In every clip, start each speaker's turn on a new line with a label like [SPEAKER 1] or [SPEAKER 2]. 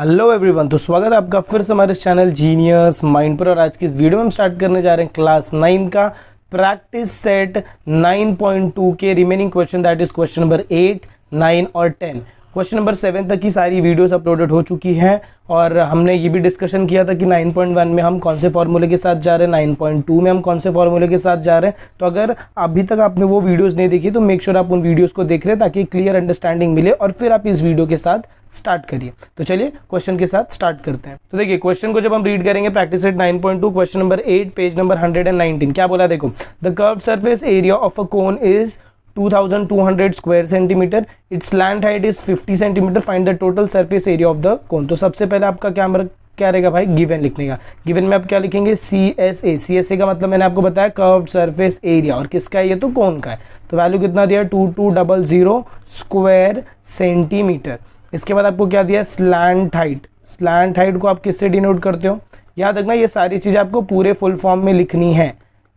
[SPEAKER 1] Hello everyone, तो स्वागत है आपका फिर से हमारे इस चैनल जीनियस माइंड पर। और आज की इस वीडियो में हम स्टार्ट करने जा रहे हैं क्लास 9 का प्रैक्टिस सेट 9.2 के remaining question, that is question number 8, 9 और 10। क्वेश्चन नंबर 7 तक की सारी वीडियोस अपलोडेड हो चुकी हैं और हमने ये भी डिस्कशन किया था कि 9.1 में हम कौन से फॉर्मूले के साथ जा रहे हैं, 9.2 में हम कौन से फॉर्मूले के साथ जा रहे हैं। तो अगर अभी तक आपने वो वीडियोस नहीं देखी तो मेक श्योर आप उन वीडियोस को देख रहे हैं ताकि क्लियर अंडरस्टैंडिंग मिले और फिर आप इस वीडियो के साथ स्टार्ट करिए। तो चलिए क्वेश्चन के साथ स्टार्ट करते हैं। तो देखिए क्वेश्चन को जब हम रीड करेंगे, practice set 9.2 question number 8 page number 119, क्या बोला देखो, the curve surface area of a cone is 2200 square centimetre, it's slant height is 50 centimetre, find the total surface area of the कोन। तो सबसे पहले आपका क्या रहेगा भाई, गिवन लिखने का। गिवन में आप क्या लिखेंगे, CSA। CSA का मतलब मैंने आपको बताया कर्व्ड सरफेस एरिया, और किसका है ये, तो कोन का है। तो वैल्यू कितना दिया, 2200 स्क्वायर सेंटीमीटर। इसके बाद आपको क्या दिया, स्लैंट हाइट। स्लैंट हाइट को आप किससे डिनोट करते हो, याद रखना ये सारी चीजें आपको पूरे फुल फॉर्म में लिखनी है।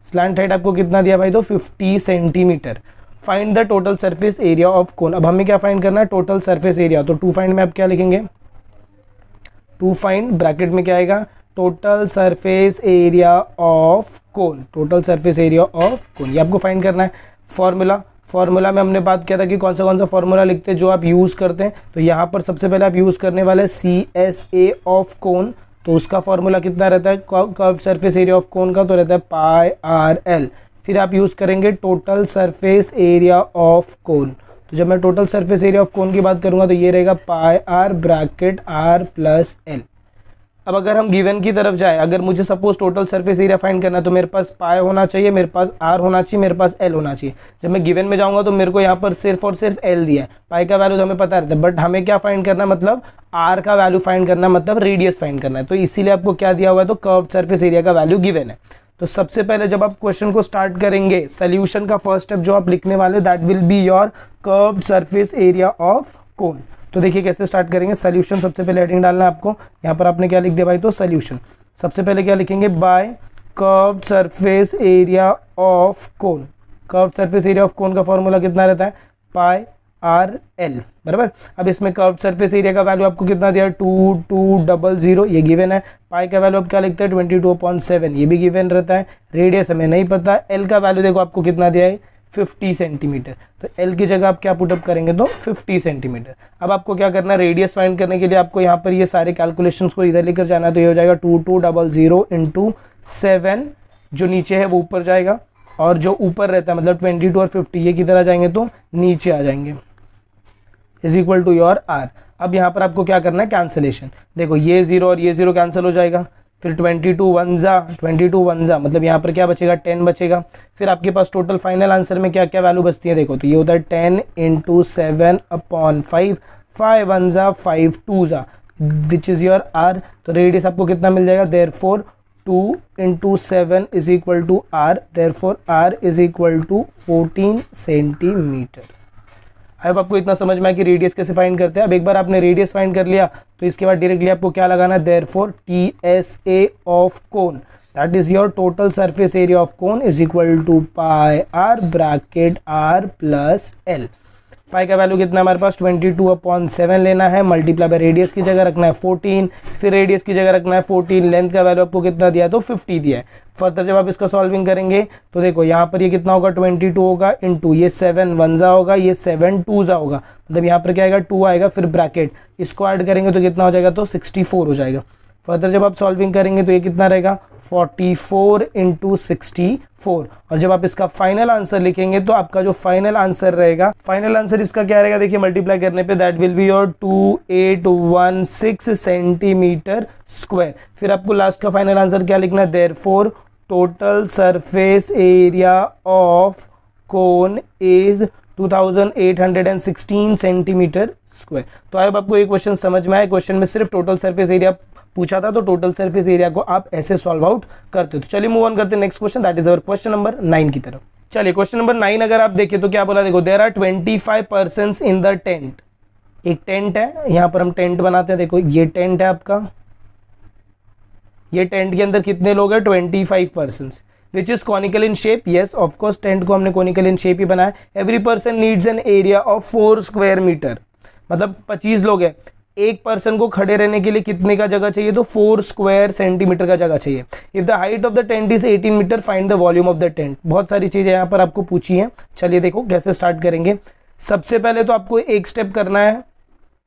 [SPEAKER 1] स्लैंट हाइट आपको कितना दिया भाई, तो 50 centimetre. Find the total surface area of cone. अब हमें क्या फाइंड करना है, टोटल सरफेस एरिया। तो टू फाइंड में आप क्या लिखेंगे, टू फाइंड ब्रैकेट में क्या आएगा, total surface area of cone. Total surface area of cone ये आपको फाइंड करना है। फॉर्मूला में हमने बात किया था कि कौन सा फॉर्मूला लिखते हैं जो आप यूज करते हैं। तो यहाँ पर सबसे पहले आप यूज करने वाले CSA ऑफ कोन। तो उसका फॉर्मूला कितना रहता है, curve surface area of cone का, तो रहता है πRL। फिर आप यूज करेंगे टोटल सरफेस एरिया ऑफ कोन। तो जब मैं टोटल सरफेस एरिया ऑफ कोन की बात करूंगा तो ये रहेगा πR bracket R plus L। अब अगर हम गिवन की तरफ जाए, अगर मुझे suppose total surface area find करना है तो मेरे पास पाई होना चाहिए, मेरे पास R होना चाहिए, मेरे पास L होना चाहिए। जब मैं गिवन में जाऊंगा तो मेरे को यहाँ पर सिर्फ और सिर्फ L दिया है। पाई का वैल्यू तो हमें पता रहता है, बट हमें क्या फाइंड करना है, मतलब R का वैल्यू फाइंड करना है, मतलब रेडियस फाइंड करना है। तो इसीलिए आपको क्या दिया हुआ है, तो कर्व सरफेस एरिया का वैल्यू गिवन है। तो सबसे पहले जब आप क्वेश्चन को स्टार्ट करेंगे, सोल्यूशन का फर्स्ट स्टेप जो आप लिखने वाले, that will be your curved surface area of कोन। तो देखिए कैसे स्टार्ट करेंगे। सोल्यूशन सबसे पहले हेडिंग डालना है आपको। यहाँ पर आपने क्या लिख दिया भाई, तो सोल्यूशन। सबसे पहले क्या लिखेंगे, by curved surface area of cone. Curved surface area of cone का फॉर्मूला कितना रहता है, πRL, बराबर। अब इसमें कर्व्ड सरफेस एरिया का वैल्यू आपको कितना दिया, 2200, ये गिवन है। पाई का वैल्यू आप क्या लिखते हैं, 22/7, ये भी गिवन रहता है। रेडियस हमें नहीं पता। एल का वैल्यू देखो आपको कितना दिया है, 50 सेंटीमीटर। तो एल की जगह आप क्या पुटअप करेंगे, तो 50 सेंटीमीटर। अब आपको क्या करना है, रेडियस फाइंड करने के लिए आपको यहाँ पर ये सारे कैलकुलेशंस को इधर लेकर जाना है। तो ये हो जाएगा 2200 इंटू 7, जो नीचे है वो ऊपर जाएगा, और जो ऊपर रहता है मतलब 22 और 50 ये किधर आ जाएंगे, तो नीचे आ जाएंगे, is equal to your R। अब यहाँ पर आपको क्या करना है, कैंसलेशन। देखो ये 0 और ये 0 कैंसिल हो जाएगा। फिर 22 1 जा मतलब यहाँ पर क्या बचेगा, 10 बचेगा। फिर आपके पास टोटल फाइनल आंसर में क्या क्या वैल्यू बचती है, देखो तो ये होता है 10 इंटू 7/5, 5 1 जा 5 2 जा, विच इज योर R। तो रेडियस आपको कितना मिल जाएगा, therefore 2 into 7 is equal to R, therefore R is equal to 14 centimetre. I hope आपको इतना समझ में आया कि रेडियस कैसे फाइंड करते हैं। अब एक बार आपने रेडियस फाइंड कर लिया तो इसके बाद डायरेक्टली आपको क्या लगाना है, therefore TSA of cone, that is your total surface area of cone, is equal to πR bracket R plus L। Pi का वैल्यू कितना हमारे पास, 22/7 लेना है, मल्टीप्लाई बाय रेडियस की जगह रखना है 14, फिर रेडियस की जगह रखना है 14। लेंथ का वैल्यू आपको कितना दिया है, तो 50 दिया है। फर्दर जब आप इसका सॉल्विंग करेंगे तो देखो यहाँ पर ये कितना होगा, 22 होगा इंटू ये 7 1 जा होगा, ये 7 2 जा होगा, मतलब यहाँ पर क्या आएगा, 2 आएगा, फिर ब्रैकेट इसको ऐड करेंगे तो कितना हो जाएगा, तो 64 हो जाएगा। फर्दर जब आप सॉल्विंग करेंगे तो ये कितना रहेगा, 44 इंटू 64। और जब आप इसका फाइनल आंसर लिखेंगे तो आपका जो फाइनल आंसर रहेगा, फाइनल आंसर इसका क्या रहेगा, देखिए मल्टीप्लाई करने पे that will be your 2816 centimetre square. फिर आपको लास्ट का फाइनल आंसर क्या लिखना है, therefore total surface area of cone is 2816 centimetre square. तो आई होप आपको ये क्वेश्चन समझ में आया। क्वेश्चन में सिर्फ टोटल सरफेस एरिया पूछा था, तो टोटल सरफेस एरिया को आप ऐसे सॉल्व आउट करते हो। तो चलिए मूव ऑन करते हैं next question, that is our question number 9 की तरफ। चलिए क्वेश्चन नंबर 9 अगर आप देखिए तो क्या बोला, देखो there are 25 persons in the tent. एक टेंट है, यहाँ पर हम टेंट बनाते हैं, देखो ये टेंट है आपका, ये टेंट के अंदर कितने लोग हैं, 25 persons, which is conical in shape. Yes of course tent को हमने कॉनिकल इन शेप ही बनाया। Every person needs an area of 4 square metre, मतलब 25 लोग हैं, एक पर्सन को खड़े रहने के लिए कितने का जगह चाहिए, तो 4 स्क्वायर सेंटीमीटर का जगह चाहिए। If the height of the tent is 18 metre find the volume of the tent. बहुत सारी चीजें यहाँ पर आपको पूछी हैं। चलिए देखो कैसे स्टार्ट करेंगे। सबसे पहले तो आपको एक स्टेप करना है,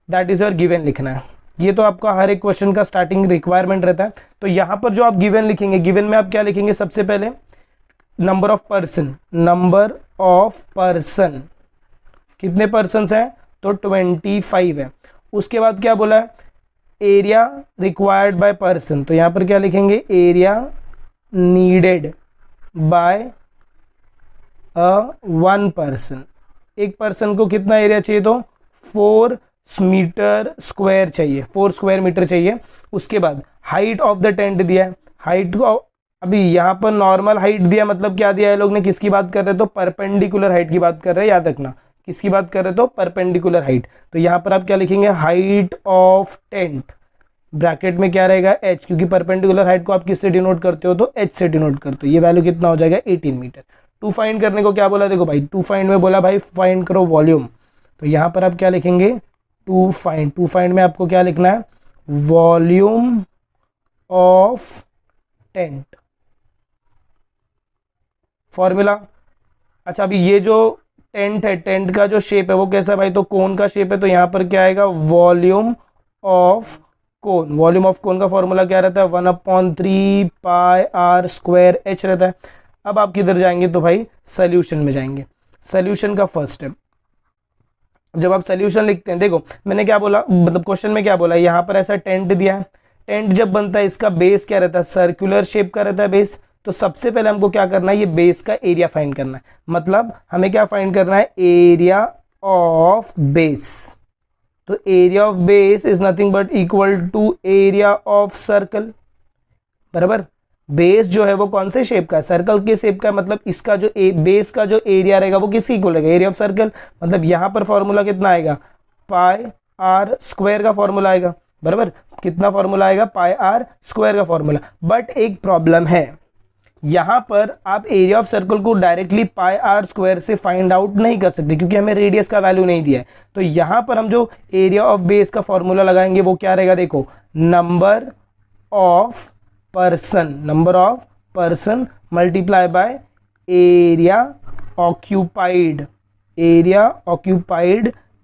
[SPEAKER 1] दैट इज योर गिवन लिखना है। ये तो आपका हर एक क्वेश्चन का स्टार्टिंग रिक्वायरमेंट रहता है। तो यहाँ पर जो आप गिवन लिखेंगे, गिवन में आप क्या लिखेंगे, सबसे पहले number of person, number of person कितने पर्सन हैं, तो 25 है। उसके बाद क्या बोला है, एरिया रिक्वायर्ड बाय पर्सन, तो यहां पर क्या लिखेंगे, area needed by one person. एक पर्सन को कितना एरिया चाहिए, तो 4 मीटर स्क्वायर चाहिए, 4 स्क्वायर मीटर चाहिए। उसके बाद हाइट ऑफ द टेंट दिया है, हाइट को अभी यहाँ पर नॉर्मल हाइट दिया, मतलब क्या दिया है लोग ने, किसकी बात कर रहे हैं, तो परपेंडिकुलर हाइट की बात कर रहे हैं, याद रखना किसकी बात कर रहे हैं, तो परपेंडिकुलर हाइट। तो यहाँ पर आप क्या लिखेंगे, हाइट ऑफ टेंट, ब्रैकेट में क्या रहेगा, एच, क्योंकि परपेंडिकुलर हाइट को आप किससे डिनोट करते हो, तो एच से डिनोट करते हो। ये वैल्यू कितना हो जाएगा, 18 मीटर। टू फाइंड करने को क्या बोला, देखो भाई टू फाइंड में बोला भाई फाइंड करो वॉल्यूम, तो यहाँ पर आप क्या लिखेंगे, टू फाइंड में आपको क्या लिखना है, वॉल्यूम ऑफ टेंट, फॉर्मूला। अच्छा अभी ये जो टेंट है, टेंट का जो शेप है वो कैसा है भाई, तो कोन का शेप है, तो यहाँ पर क्या आएगा, volume of cone. Volume of cone का फॉर्मूला क्या रहता है, 1/3 पाई आर स्क्वायर एच रहता है। अब आप किधर जाएंगे, तो भाई सोल्यूशन में जाएंगे। सोल्यूशन का फर्स्ट स्टेप, जब आप सोल्यूशन लिखते हैं, देखो मैंने क्या बोला, मतलब क्वेश्चन में क्या बोला, यहाँ पर ऐसा टेंट दिया है। टेंट जब बनता है इसका बेस क्या रहता है, सर्कुलर शेप का रहता है बेस। तो सबसे पहले हमको क्या करना है, ये बेस का एरिया फाइंड करना है। मतलब हमें क्या फाइंड करना है, एरिया ऑफ बेस। तो area of base is nothing but equal to area of circle, बराबर। बेस जो है वो कौन से शेप का है, सर्कल के शेप का, मतलब इसका जो बेस का जो एरिया रहेगा वो किसके इक्वल रहेगा, एरिया ऑफ सर्कल। मतलब यहां पर फॉर्मूला कितना आएगा, पाई आर स्क्वायर का फॉर्मूला आएगा, बराबर। कितना फॉर्मूला आएगा, पाई आर स्क्वायर का फॉर्मूला। बट एक प्रॉब्लम है, यहां पर आप एरिया ऑफ सर्कल को डायरेक्टली पाई आर स्क्वायर से फाइंड आउट नहीं कर सकते, क्योंकि हमें रेडियस का वैल्यू नहीं दिया है। तो यहां पर हम जो एरिया ऑफ बेस का फॉर्मूला लगाएंगे वो क्या रहेगा, देखो number of person multiply by area occupied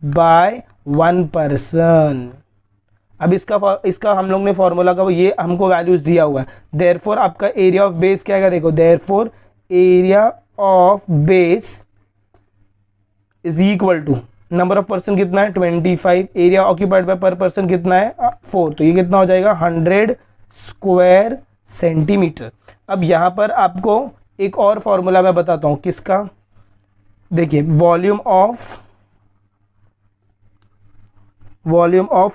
[SPEAKER 1] by one person. अब इसका हम लोग ने फॉर्मूला का ये हमको वैल्यूज दिया हुआ है। देयरफॉर आपका एरिया ऑफ बेस क्या आएगा, देखो therefore area of base is equal to number of person कितना है 25, area occupied by per person कितना है 4, तो ये कितना हो जाएगा 100 स्क्वायर सेंटीमीटर। अब यहां पर आपको एक और फॉर्मूला मैं बताता हूं किसका, देखिए volume of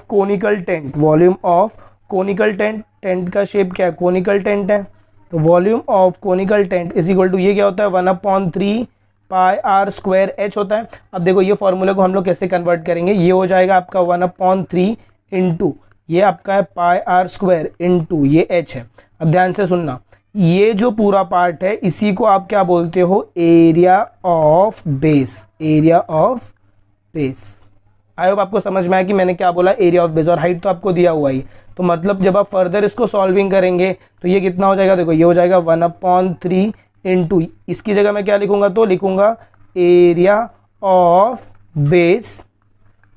[SPEAKER 1] conical tent, volume of conical tent, tent का शेप क्या है, कोनिकल टेंट है। तो volume of conical tent is equal to ये क्या होता है 1/3 पाई आर स्क्वायर एच होता है। अब देखो ये फॉर्मूले को हम लोग कैसे कन्वर्ट करेंगे, ये हो जाएगा आपका 1/3 इंटू ये आपका है पाई आर स्क्वायर इंटू ये एच है। अब ध्यान से सुनना, ये जो पूरा पार्ट है इसी को आप क्या बोलते हो, area of base, area of base. I hope आपको समझ में आया कि मैंने क्या बोला, एरिया ऑफ बेस। और हाइट तो आपको दिया हुआ ही, तो मतलब जब आप फर्दर इसको सॉल्विंग करेंगे तो ये कितना हो जाएगा, देखो ये हो जाएगा 1/3 इंटू इसकी जगह मैं क्या लिखूंगा, तो लिखूंगा area of base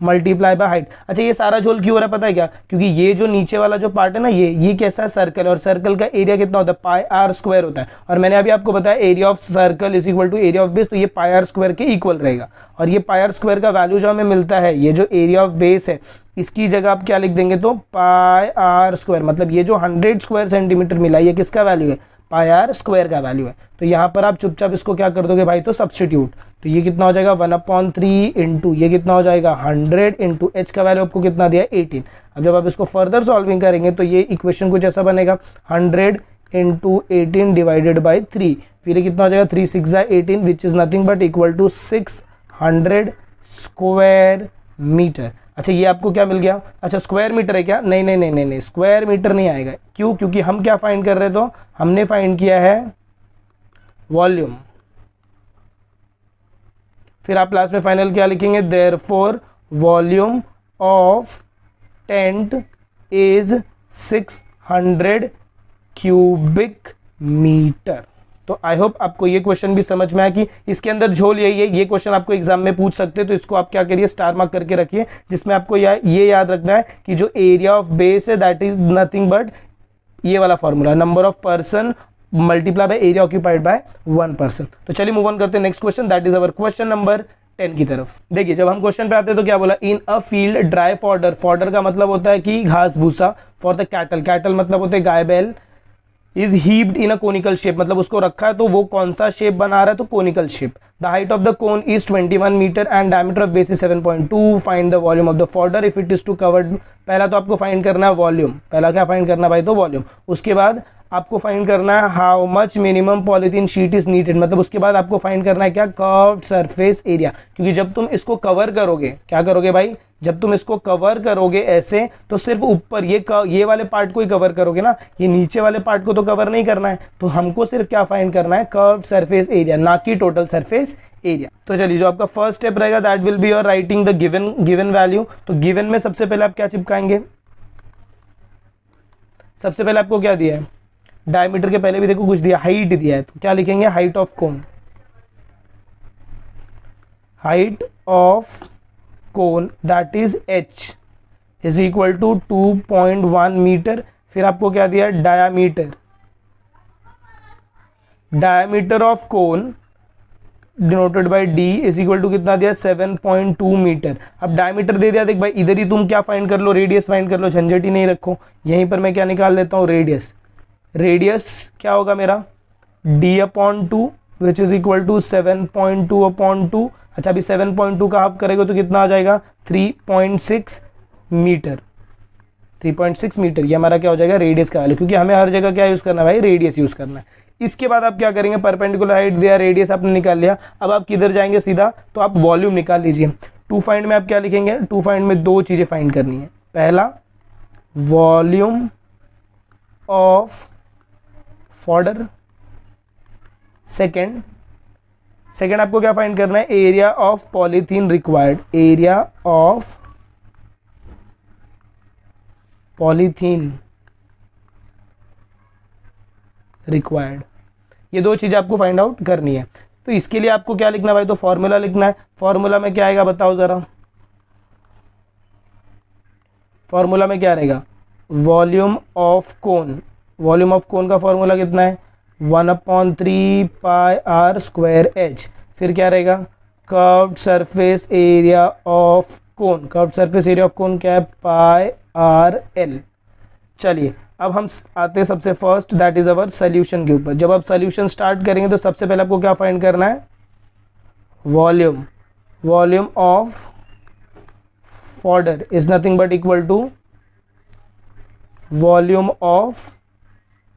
[SPEAKER 1] multiply by height. अच्छा ये सारा झोल क्यों हो रहा है पता है क्या, क्योंकि ये जो नीचे वाला जो पार्ट है ना ये कैसा है, सर्कल है, और सर्कल का एरिया कितना होता है, पाई आर स्क्वायर होता है। और मैंने अभी आपको बताया area of circle is equal to area of base, तो ये पाई आर स्क्वायर के इक्वल रहेगा। और ये पाई आर स्क्वायर का वैल्यू जो हमें मिलता है, ये जो एरिया ऑफ बेस है इसकी जगह आप क्या लिख देंगे, तो पाई आर स्क्वायर, मतलब ये जो 100 स्क्वायर सेंटीमीटर मिला ये किसका वैल्यू है, पाई आर स्क्वायर का वैल्यू है। तो यहाँ पर आप चुपचाप इसको क्या कर दोगे भाई, तो सब्स्टिट्यूट। तो ये कितना हो जाएगा 1/3 इंटू ये कितना हो जाएगा 100 इंटू एच का वैल्यू आपको कितना दिया 18। अब जब आप इसको फर्दर सॉल्विंग करेंगे तो ये इक्वेशन कुछ ऐसा बनेगा 100 इंटू 18 डिवाइडेड बाई 3, फिर ये कितना हो जाएगा 3 6 18 which is nothing but equal to 600 square metre. अच्छा ये आपको क्या मिल गया, अच्छा स्क्वायर मीटर है क्या, नहीं स्क्वायर मीटर नहीं आएगा। क्यों, क्योंकि हम क्या फाइंड कर रहे थे, तो हमने फाइंड किया है वॉल्यूम। फिर आप लास्ट में फाइनल क्या लिखेंगे, therefore volume of tent is 600 cubic metre. तो आई होप आपको ये क्वेश्चन भी समझ में आया कि इसके अंदर झोल यही है। ये क्वेश्चन आपको एग्जाम में पूछ सकते हैं, तो इसको आप क्या करिए, स्टार मार्क करके रखिए, जिसमें आपको ये याद रखना है कि जो एरिया ऑफ बेस है दैट इज नथिंग बट ये वाला formula, number of person multiply by area occupied bye 1 person. तो चलिए मूव ऑन करते हैं next question, that is our question number 10 की तरफ। देखिए जब हम क्वेश्चन पे आते हैं तो क्या बोला, in a field dry fodder, fodder का मतलब होता है कि घास भूसा, फॉर द कैटल, कैटल मतलब होते हैं गाय बैल, is heaped in a conical shape, मतलब उसको रखा है तो वो कौन सा शेप बना रहा है, तो conical shape. The height of the cone is 21 metre and diameter of base is 7.2, find the volume of the fodder if it is to covered. पहला तो आपको फाइंड करना है वॉल्यूम, पहला क्या फाइंड करना है भाई, तो वॉल्यूम। उसके बाद आपको फाइंड करना है how much minimum polythene sheet is needed, मतलब उसके बाद आपको फाइंड करना है क्या, कर्व्ड सरफेस एरिया, क्योंकि जब तुम इसको कवर करोगे, क्या करोगे भाई, जब तुम इसको कवर करोगे ऐसे तो सिर्फ ऊपर ये वाले पार्ट को ही कवर करोगे ना, ये नीचे वाले पार्ट को तो कवर नहीं करना है। तो हमको सिर्फ क्या फाइंड करना है, कर्व्ड सरफेस एरिया, ना कि टोटल सरफेस एरिया। तो चलिए जो आपका फर्स्ट स्टेप रहेगा that will be your writing the given value. तो गिवन में सबसे पहले आप क्या चिपकाएंगे, सबसे पहले आपको क्या दिया है, डायमीटर के पहले भी देखो कुछ दिया, हाइट दिया है, तो क्या लिखेंगे, height of cone, height of cone that is h is equal to 2.1 metre. फिर आपको क्या दिया है, diameter, diameter of cone denoted by d is equal to कितना दिया, 7.2 मीटर। अब डायमीटर दे दिया, देख भाई इधर ही तुम क्या फाइंड कर लो, रेडियस फाइंड कर लो, झंझट ही नहीं रखो। यहीं पर मैं क्या निकाल लेता हूँ, रेडियस, रेडियस क्या होगा मेरा, d/2 which is equal to 7.2/2। अच्छा अभी 7.2 का हाफ करेगा तो कितना आ जाएगा, 3.6 मीटर, 3.6 मीटर। ये हमारा क्या हो जाएगा, रेडियस का वैल्यू, क्योंकि हमें हर जगह क्या यूज करना है भाई, रेडियस यूज करना है। इसके बाद आप क्या करेंगे, परपेंडिकुलर हाइट दिया, रेडियस आपने निकाल लिया, अब आप किधर जाएंगे सीधा, तो आप वॉल्यूम निकाल लीजिए। टू फाइंड में आप क्या लिखेंगे, टू फाइंड में दो चीजें फाइंड करनी है, पहला वॉल्यूम ऑफ फॉडर, सेकेंड आपको क्या फाइंड करना है, area of polythene required, area of polythene required. ये दो चीजें आपको फाइंड आउट करनी है। तो इसके लिए आपको क्या लिखना है भाई, तो फॉर्मूला लिखना है। फॉर्मूला में क्या आएगा बताओ जरा, फॉर्मूला में क्या रहेगा, volume of cone, volume of cone का फॉर्मूला कितना है, 1/3 पाई r स्क्वायर h। फिर क्या रहेगा, curved surface area of cone, curved surface area of कोन क्या है, पाई r l। चलिए अब हम आते हैं सबसे first that is our solution के ऊपर। जब आप सोल्यूशन स्टार्ट करेंगे तो सबसे पहले आपको क्या फाइंड करना है, volume, volume of fodder is nothing but equal to volume of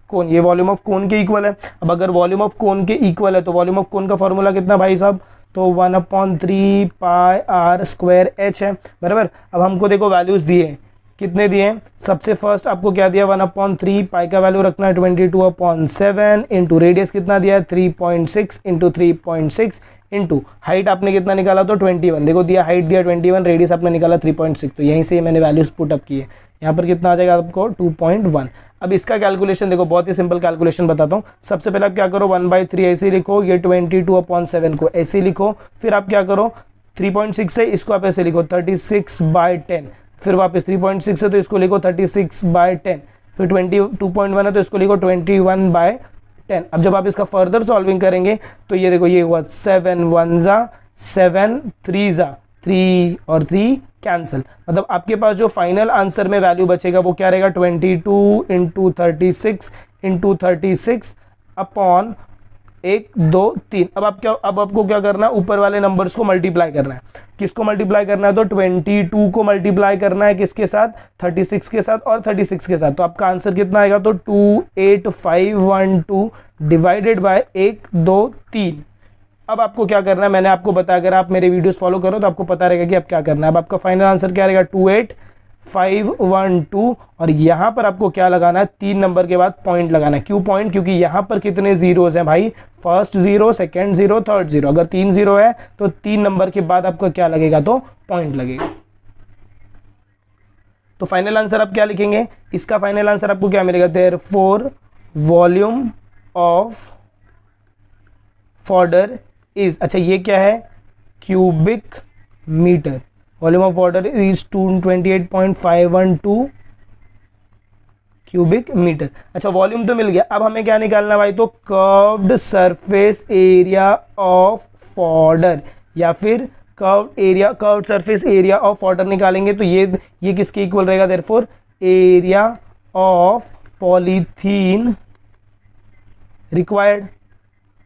[SPEAKER 1] cone, ये वॉल्यूम ऑफ कोन के इक्वल है। अब अगर वॉल्यूम ऑफ कोन के इक्वल है तो वॉल्यूम ऑफ कोन का फॉर्मूला कितना भाई साहब, तो 1/3 पाई r स्क्वायर h है, बराबर। अब हमको देखो वैल्यूज दिए, कितने दिए, सबसे फर्स्ट आपको क्या दिया, 1/3 पाई का वैल्यू रखना है 22/7 इंटू रेडियस कितना दिया है 3.6 इंटू 3.6 इंटू हाइट आपने कितना निकाला, तो 21। देखो दिया, हाइट दिया 21, रेडियस आपने निकाला 3.6, तो यहीं से मैंने वैल्यूज पुटअप किए। यहाँ पर कितना आ जाएगा आपको 2.1। अब इसका कैलकुलेशन देखो, बहुत ही सिंपल कैलकुलेशन बताता हूँ। सबसे पहले आप क्या करो, 1/3 ऐसे लिखो, ये 22/7 को ऐसे लिखो, फिर आप क्या करो 3.6 से इसको आप ऐसे लिखो 36/10, फिर वापस 3.6 है तो इसको लिखो 36/10, फिर 22.1 है तो इसको लिखो 21/10। अब जब आप इसका फर्दर सॉल्विंग करेंगे तो ये देखो, ये हुआ 7 1 जा 7 3 जा 3 और 3 कैंसिल, मतलब आपके पास जो फाइनल आंसर में वैल्यू बचेगा वो क्या रहेगा, 22 इंटू 36 इंटू 36 अपॉन 1 2 3। अब आपको क्या करना है, ऊपर वाले नंबर्स को मल्टीप्लाई करना है। किसको मल्टीप्लाई करना है, तो 22 को मल्टीप्लाई करना है किसके साथ, 36 के साथ और 36 के साथ। तो आपका आंसर कितना आएगा, तो 28512 डिवाइडेड बाय 1 2 3। अब आपको क्या करना है, मैंने आपको बताया, अगर आप मेरे वीडियोस फॉलो करो तो आपको पता रहेगा कि आप क्या करना है। अब आपका फाइनल आंसर क्या रहेगा, 28512। और यहाँ पर आपको क्या लगाना है, 3 नंबर के बाद पॉइंट लगाना है। क्यों पॉइंट, क्योंकि यहाँ पर कितने जीरोज हैं भाई, first zero, second zero, third zero. अगर 3 जीरो है तो 3 नंबर के बाद आपको क्या लगेगा, तो पॉइंट लगेगा। तो फाइनल आंसर आप क्या लिखेंगे, इसका फाइनल आंसर आपको क्या मिलेगा, therefore volume of water is, अच्छा ये क्या है, cubic metre, volume of water is 228.512 cubic metre. अच्छा वॉल्यूम तो मिल गया, अब हमें क्या निकालना भाई, तो curved surface area of water या फिर curved surface area of water निकालेंगे। तो ये किसके इक्वल रहेगा, therefore area of polythene required,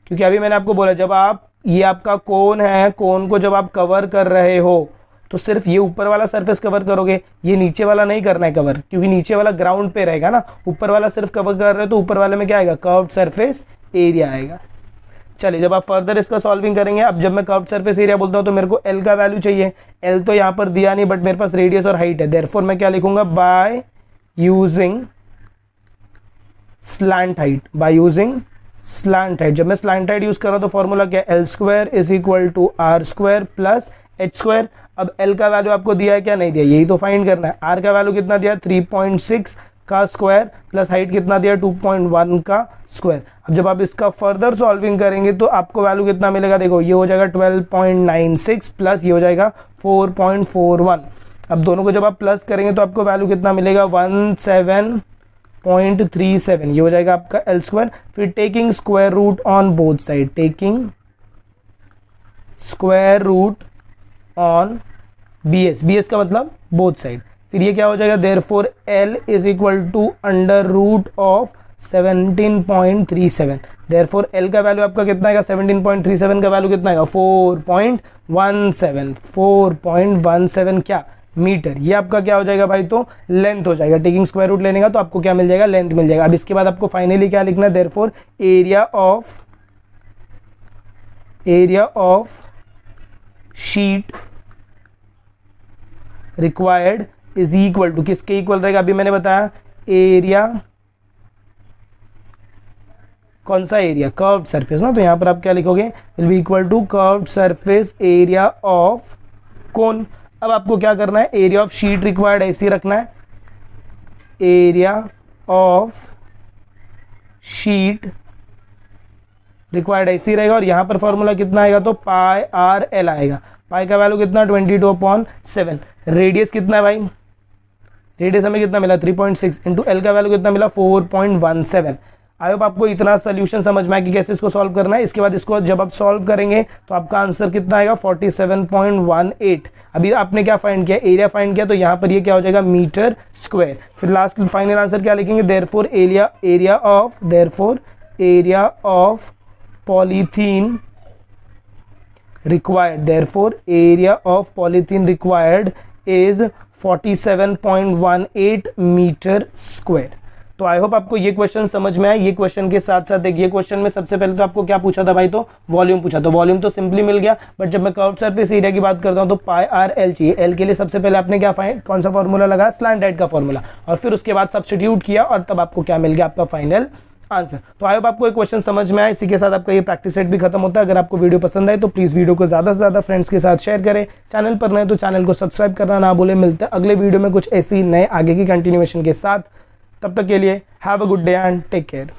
[SPEAKER 1] क्योंकि अभी मैंने आपको बोला जब आप, ये आपका कोन है, कोन को जब आप कवर कर रहे हो तो सिर्फ ये ऊपर वाला सरफेस कवर करोगे, ये नीचे वाला नहीं करना है कवर, क्योंकि नीचे वाला ग्राउंड पे रहेगा ना, ऊपर वाला सिर्फ कवर कर रहे हो तो ऊपर वाले में क्या आएगा, कर्व्ड सरफेस एरिया आएगा। चलिए जब आप फर्दर इसका सॉल्विंग करेंगे, अब जब मैं कर्व्ड सरफेस एरिया बोलता हूं तो मेरे को एल का वैल्यू चाहिए, एल तो यहाँ पर दिया नहीं बट मेरे पास रेडियस और हाइट है, देयरफॉर मैं क्या लिखूंगा, by using slant height, by using slant height. जब मैं स्लैंट हाइट यूज कर रहा हूं तो फॉर्मूला क्या है, L square is equal to R square plus H square. अब एल का वैल्यू आपको दिया है क्या, नहीं दिया, यही तो फाइंड करना है। आर का वैल्यू कितना दिया, 3.6 का स्क्वायर प्लस हाइट कितना दिया, 2.1 का स्क्वायर। अब जब आप इसका फर्दर सॉल्विंग करेंगे तो आपको वैल्यू कितना मिलेगा, देखो ये हो जाएगा 12.96 प्लस ये हो जाएगा 4.41। अब दोनों को जब आप प्लस करेंगे तो आपको वैल्यू कितना मिलेगा, 17.37, ये हो जाएगा आपका एल स्क्वायर। फिर taking square root on both side, taking square root on bs का मतलब बोथ साइड, फिर ये क्या हो जाएगा, therefore l is equal to under root of 17.37, therefore l का वैल्यू आपका कितना आएगा, 17.37 का वैल्यू कितना आएगा, 4.17 क्या मीटर। ये आपका क्या हो जाएगा भाई, तो लेंथ हो जाएगा, टेकिंग स्क्वायर रूट लेने का तो आपको क्या मिल जाएगा, लेंथ मिल जाएगा। अब इसके बाद आपको फाइनली क्या लिखना है, therefore area of sheet required is equal to, किसके इक्वल रहेगा, अभी मैंने बताया एरिया, कौन सा एरिया, कर्व्ड सरफेस ना, तो यहां पर आप क्या लिखोगे, will be equal to curved surface area of cone. अब आपको क्या करना है, एरिया ऑफ शीट रिक्वायर्ड ऐसे रखना है, एरिया ऑफ शीट रिक्वायर्ड ऐसे रहेगा, और यहां पर फॉर्मूला कितना आएगा, तो पाई आर एल आएगा। पाई का वैल्यू कितना, 22/7। रेडियस कितना है भाई, रेडियस हमें कितना मिला, 3.6 इंटू एल का वैल्यू कितना मिला, 4.17। आई होप आपको इतना सोल्यूशन समझ में आया कि कैसे इसको सॉल्व करना है। इसके बाद इसको जब आप सॉल्व करेंगे तो आपका आंसर कितना आएगा, 47.18। अभी आपने क्या फाइंड किया, एरिया फाइंड किया, तो यहाँ पर ये क्या हो जाएगा, मीटर स्क्वायर। फिर लास्ट फाइनल आंसर क्या लिखेंगे, therefore area of polythene required, therefore area of polythene required is 47.18 metre square. तो आई होप आपको ये क्वेश्चन समझ में आया। ये क्वेश्चन के साथ साथ एक ये क्वेश्चन में सबसे पहले तो आपको क्या पूछा था भाई, तो वॉल्यूम पूछा, तो वॉल्यूम तो सिंपली मिल गया, बट जब मैं कर्व्ड सरफेस एरिया की बात करता हूं तो पाई आर एल चाहिए। एल के लिए सबसे पहले आपने क्या फाइंड, कौन सा फॉर्मूला लगाया, स्लैंट हाइट का फॉर्मूला, और फिर उसके बाद सब्स्टिट्यूट किया और तब आपको क्या मिल गया, आपका फाइनल आंसर। तो आई होप आपको एक क्वेश्चन समझ में आया। इसी के साथ आपका ये प्रैक्टिस सेट भी खत्म होता है। अगर आपको वीडियो पसंद आए तो प्लीज वीडियो को ज्यादा से ज्यादा फ्रेंड्स के साथ शेयर करें। चैनल पर नए तो चैनल को सब्सक्राइब करना ना भूलें। मिलते हैं अगले वीडियो में कुछ ऐसी नए आगे की कंटिन्यूएशन के साथ। तब तक के लिए have a good day and take care.